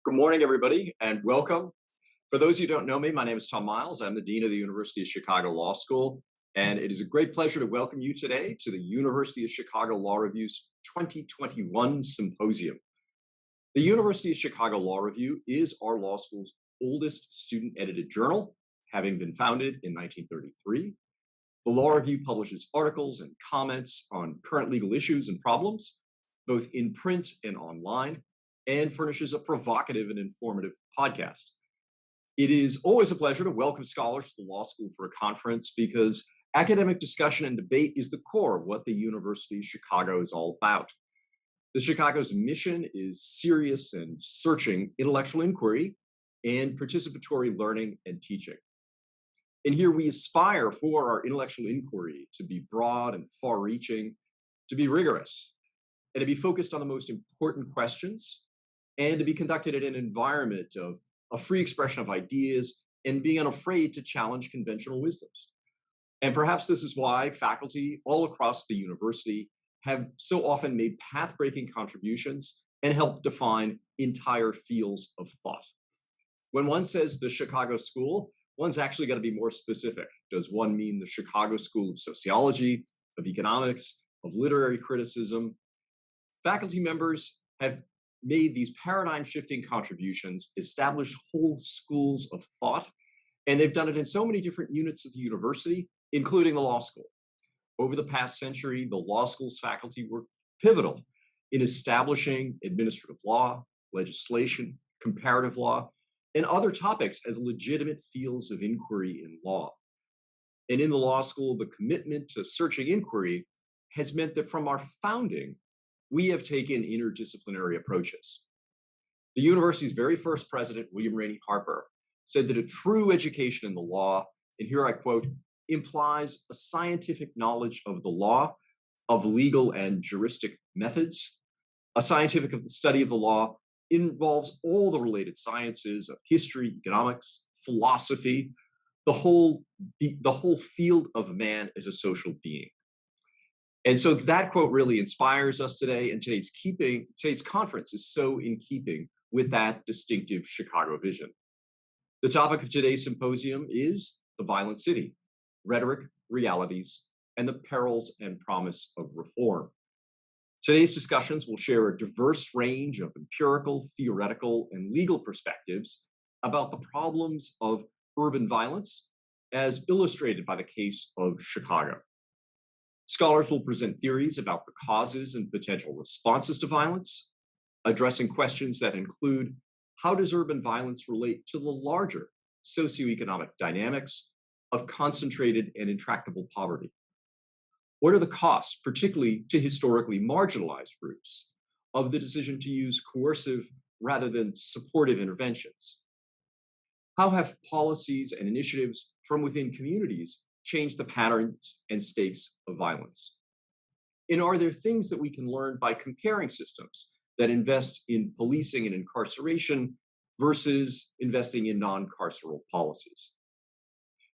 Good morning, everybody, and welcome. For those of you who don't know me, my name is Tom Miles. I'm the Dean of the University of Chicago Law School, and it is a great pleasure to welcome you today to the University of Chicago Law Review's 2021 Symposium. The University of Chicago Law Review is our law school's oldest student-edited journal, having been founded in 1933. The Law Review publishes articles and comments on current legal issues and problems, both in print and online, and furnishes a provocative and informative podcast. It is always a pleasure to welcome scholars to the law school for a conference because academic discussion and debate is the core of what the University of Chicago is all about. The Chicago's mission is serious and searching intellectual inquiry and participatory learning and teaching. And here we aspire for our intellectual inquiry to be broad and far-reaching, to be rigorous, and to be focused on the most important questions, and to be conducted in an environment of a free expression of ideas and being unafraid to challenge conventional wisdoms. And perhaps this is why faculty all across the university have so often made path-breaking contributions and helped define entire fields of thought. When one says the Chicago School, one's actually got to be more specific. Does one mean the Chicago School of Sociology, of Economics, of Literary Criticism? Faculty members have made these paradigm-shifting contributions, established whole schools of thought, and they've done it in so many different units of the university, including the law school. Over the past century, the law school's faculty were pivotal in establishing administrative law, legislation, comparative law, and other topics as legitimate fields of inquiry in law. And in the law school, the commitment to searching inquiry has meant that from our founding, we have taken interdisciplinary approaches. The university's very first president, William Rainey Harper, said that a true education in the law, and here I quote, implies a scientific knowledge of the law, of legal and juristic methods. A scientific of the study of the law involves all the related sciences of history, economics, philosophy, the whole field of man as a social being. And so that quote really inspires us today, and today's conference is so in keeping with that distinctive Chicago vision. The topic of today's symposium is the violent city, rhetoric, realities, and the perils and promise of reform. Today's discussions will share a diverse range of empirical, theoretical, and legal perspectives about the problems of urban violence as illustrated by the case of Chicago. Scholars will present theories about the causes and potential responses to violence, addressing questions that include how does urban violence relate to the larger socioeconomic dynamics of concentrated and intractable poverty? What are the costs, particularly to historically marginalized groups, of the decision to use coercive rather than supportive interventions? How have policies and initiatives from within communities change the patterns and stakes of violence? And are there things that we can learn by comparing systems that invest in policing and incarceration versus investing in non-carceral policies?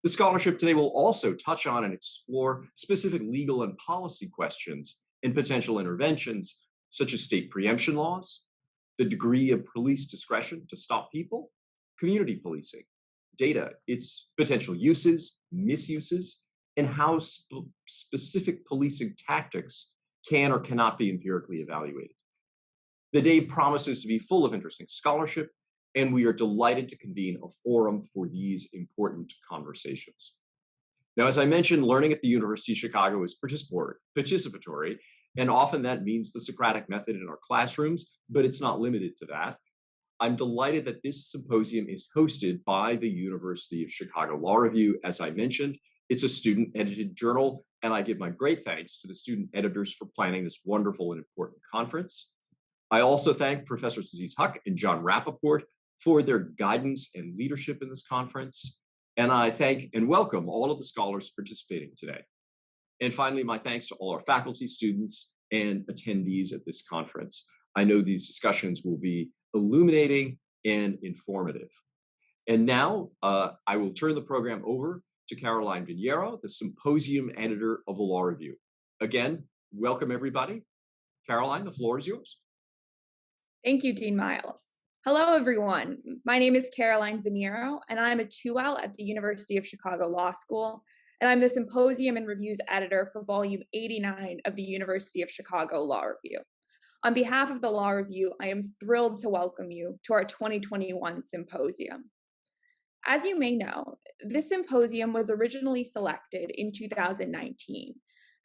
The scholarship today will also touch on and explore specific legal and policy questions and potential interventions, such as state preemption laws, the degree of police discretion to stop people, community policing, data, its potential uses, misuses, and how specific policing tactics can or cannot be empirically evaluated. The day promises to be full of interesting scholarship, and we are delighted to convene a forum for these important conversations. Now, as I mentioned, learning at the University of Chicago is participatory, and often that means the Socratic method in our classrooms, but it's not limited to that. I'm delighted that this symposium is hosted by the University of Chicago Law Review. As I mentioned, it's a student-edited journal, and I give my great thanks to the student editors for planning this wonderful and important conference. I also thank Professors Aziz and John Rappaport for their guidance and leadership in this conference, and I thank and welcome all of the scholars participating today. And finally, my thanks to all our faculty, students, and attendees at this conference. I know these discussions will be illuminating and informative. And now I will turn the program over to Caroline Veniero, the Symposium editor of the Law Review. Again, welcome everybody. Caroline, the floor is yours. Thank you, Dean Miles. Hello, everyone. My name is Caroline Veniero, and I'm a 2L at the University of Chicago Law School, and I'm the Symposium and Reviews editor for Volume 89 of the University of Chicago Law Review. On behalf of the Law Review, I am thrilled to welcome you to our 2021 Symposium. As you may know, this symposium was originally selected in 2019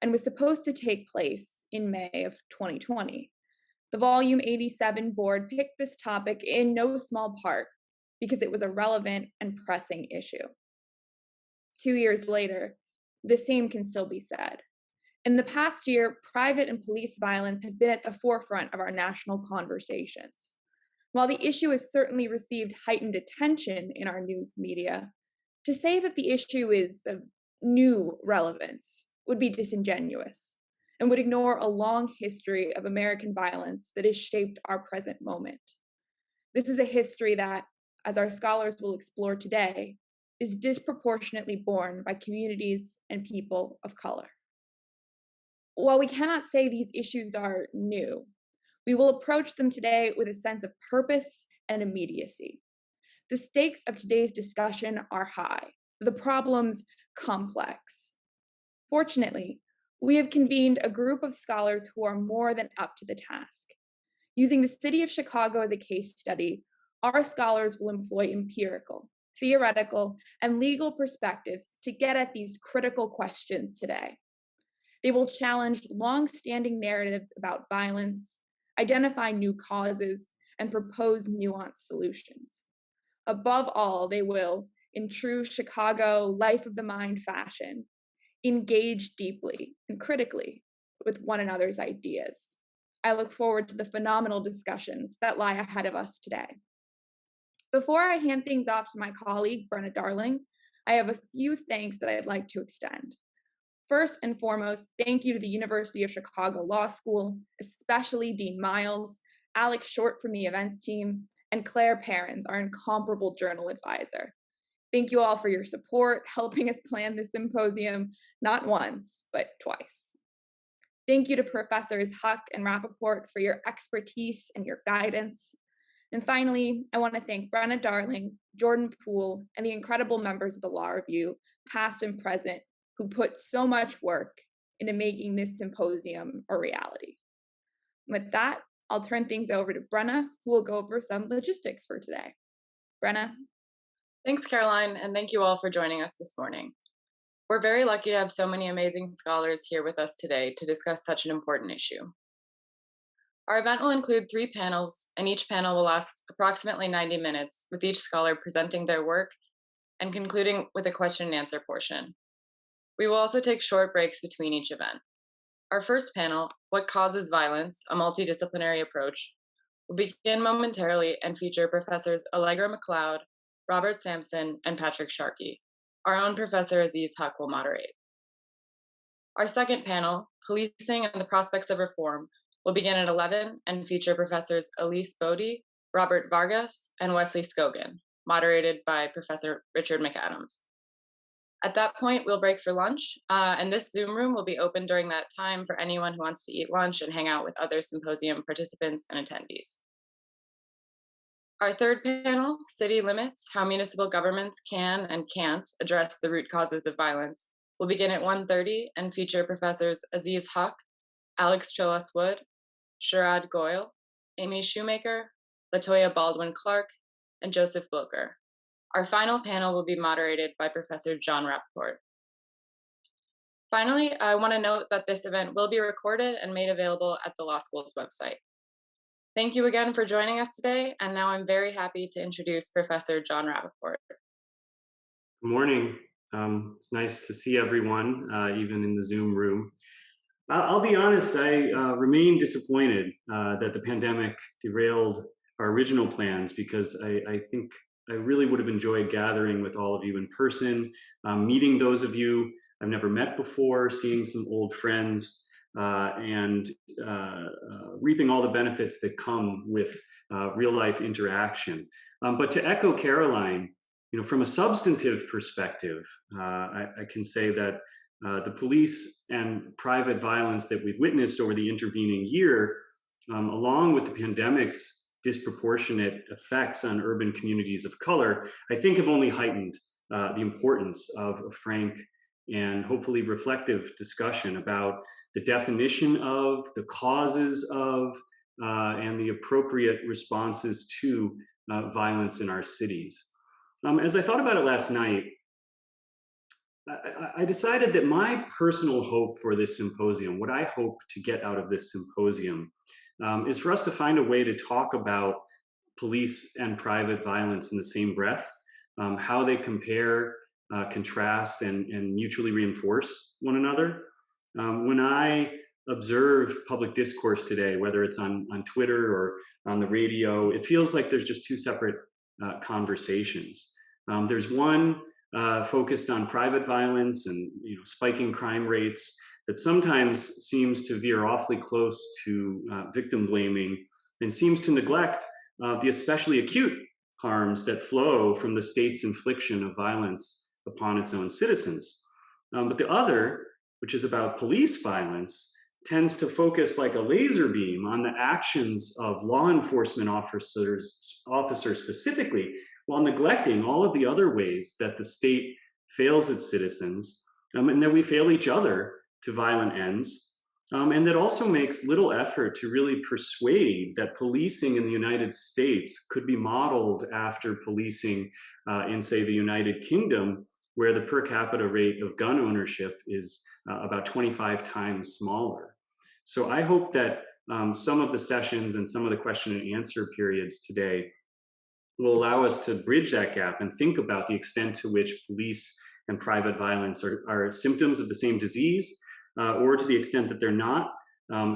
and was supposed to take place in May of 2020. The Volume 87 board picked this topic in no small part because it was a relevant and pressing issue. 2 years later, the same can still be said. In the past year, private and police violence have been at the forefront of our national conversations. While the issue has certainly received heightened attention in our news media, to say that the issue is of new relevance would be disingenuous and would ignore a long history of American violence that has shaped our present moment. This is a history that, as our scholars will explore today, is disproportionately borne by communities and people of color. While we cannot say these issues are new, we will approach them today with a sense of purpose and immediacy. The stakes of today's discussion are high, the problems complex. Fortunately, we have convened a group of scholars who are more than up to the task. Using the city of Chicago as a case study, our scholars will employ empirical, theoretical, and legal perspectives to get at these critical questions today. They will challenge long-standing narratives about violence, identify new causes, and propose nuanced solutions. Above all, they will, in true Chicago life of the mind fashion, engage deeply and critically with one another's ideas. I look forward to the phenomenal discussions that lie ahead of us today. Before I hand things off to my colleague, Brenna Darling, I have a few thanks that I'd like to extend. First and foremost, thank you to the University of Chicago Law School, especially Dean Miles, Alex Short from the events team, and Claire Perrins, our incomparable journal advisor. Thank you all for your support, helping us plan this symposium, not once, but twice. Thank you to Professors Huck and Rappaport for your expertise and your guidance. And finally, I want to thank Brenna Darling, Jordan Poole, and the incredible members of the Law Review, past and present, who put so much work into making this symposium a reality. With that, I'll turn things over to Brenna, who will go over some logistics for today. Brenna. Thanks, Caroline, and thank you all for joining us this morning. We're very lucky to have so many amazing scholars here with us today to discuss such an important issue. Our event will include 3 panels, and each panel will last approximately 90 minutes, with each scholar presenting their work and concluding with a question and answer portion. We will also take short breaks between each event. Our first panel, What Causes Violence? A Multidisciplinary Approach, will begin momentarily and feature Professors Allegra McLeod, Robert Sampson, and Patrick Sharkey. Our own Professor Aziz Huck will moderate. Our second panel, Policing and the Prospects of Reform, will begin at 11 and feature Professors Elise Bodie, Robert Vargas, and Wesley Scogan, moderated by Professor Richard McAdams. At that point, we'll break for lunch, and this Zoom room will be open during that time for anyone who wants to eat lunch and hang out with other symposium participants and attendees. Our third panel, City Limits, How Municipal Governments Can and Can't Address the Root Causes of Violence, will begin at 1:30 and feature Professors Aziz Huck, Alex Cholas-Wood, Sharad Goyle, Amy Shoemaker, Latoya Baldwin-Clark, and Joseph Blocher. Our final panel will be moderated by Professor John Rappaport. Finally, I want to note that this event will be recorded and made available at the Law School's website. Thank you again for joining us today, and now I'm very happy to introduce Professor John Rappaport. Good morning. It's nice to see everyone, even in the Zoom room. I'll be honest, I remain disappointed that the pandemic derailed our original plans, because I think I really would have enjoyed gathering with all of you in person, meeting those of you I've never met before, seeing some old friends, and reaping all the benefits that come with real life interaction. But to echo Caroline, from a substantive perspective, I can say that the police and private violence that we've witnessed over the intervening year, along with the pandemic's disproportionate effects on urban communities of color, I think have only heightened the importance of a frank and hopefully reflective discussion about the definition of, the causes of, and the appropriate responses to violence in our cities. As I thought about it last night, I decided that my personal hope for this symposium, what I hope to get out of this symposium, is for us to find a way to talk about police and private violence in the same breath, how they compare, contrast, and mutually reinforce one another. When I observe public discourse today, whether it's on Twitter or on the radio, it feels like there's just two separate conversations. There's one focused on private violence and spiking crime rates that sometimes seems to veer awfully close to victim blaming and seems to neglect the especially acute harms that flow from the state's infliction of violence upon its own citizens. But the other, which is about police violence, tends to focus like a laser beam on the actions of law enforcement officers specifically, while neglecting all of the other ways that the state fails its citizens, and that we fail each other to violent ends, and that also makes little effort to really persuade that policing in the United States could be modeled after policing in, say, the United Kingdom, where the per capita rate of gun ownership is about 25 times smaller. So I hope that some of the sessions and some of the question and answer periods today will allow us to bridge that gap and think about the extent to which police and private violence are symptoms of the same disease, or to the extent that they're not,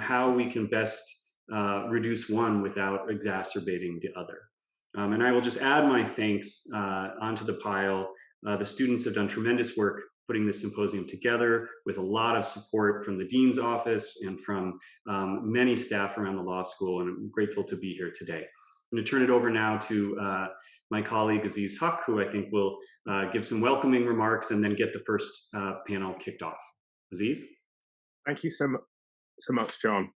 how we can best reduce one without exacerbating the other. And I will just add my thanks onto the pile. The students have done tremendous work putting this symposium together with a lot of support from the dean's office and from many staff around the law school, and I'm grateful to be here today. I'm going to turn it over now to my colleague Aziz Huck, who I think will give some welcoming remarks and then get the first panel kicked off. Aziz? Thank you so much, John.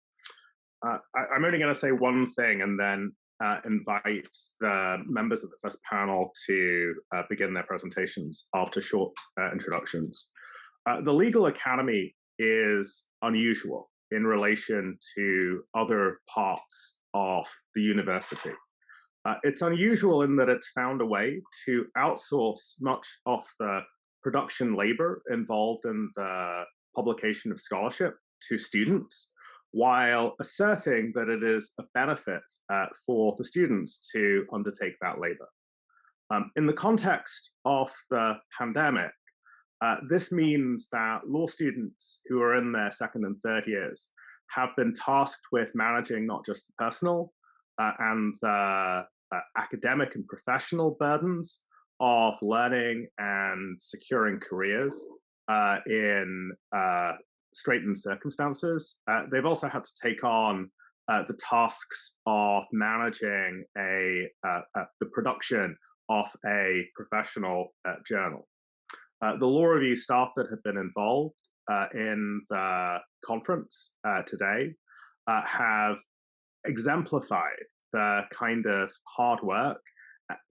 I'm only going to say one thing and then invite the members of the first panel to begin their presentations after short introductions. The Legal Academy is unusual in relation to other parts of the university. It's unusual in that it's found a way to outsource much of the production labor involved in the publication of scholarship to students, while asserting that it is a benefit for the students to undertake that labor. In the context of the pandemic, this means that law students who are in their second and third years have been tasked with managing not just the personal and the academic and professional burdens of learning and securing careers in straitened circumstances. They've also had to take on the tasks of managing the production of a professional journal. The law review staff that have been involved in the conference today have exemplified the kind of hard work,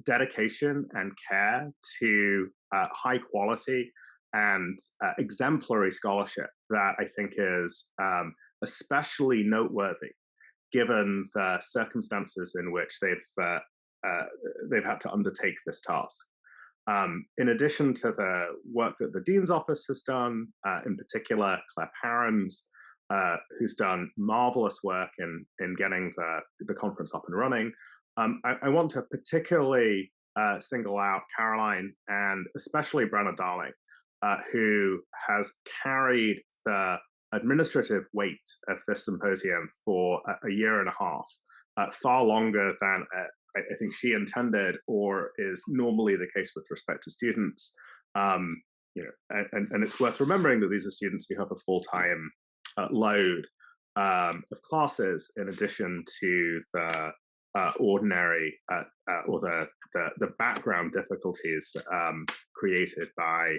dedication, and care to high quality and exemplary scholarship that I think is especially noteworthy given the circumstances in which they've had to undertake this task. In addition to the work that the Dean's Office has done, in particular Claire Parents, who's done marvelous work in getting the conference up and running, I want to particularly single out Caroline and especially Brenna Darling, who has carried the administrative weight of this symposium for a year and a half, far longer than I think she intended or is normally the case with respect to students. And it's worth remembering that these are students who have a full-time load of classes in addition to the ordinary or the background difficulties created by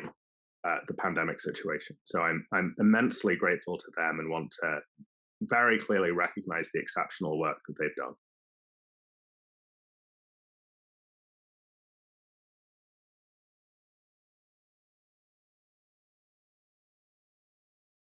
the pandemic situation. So I'm immensely grateful to them and want to very clearly recognize the exceptional work that they've done.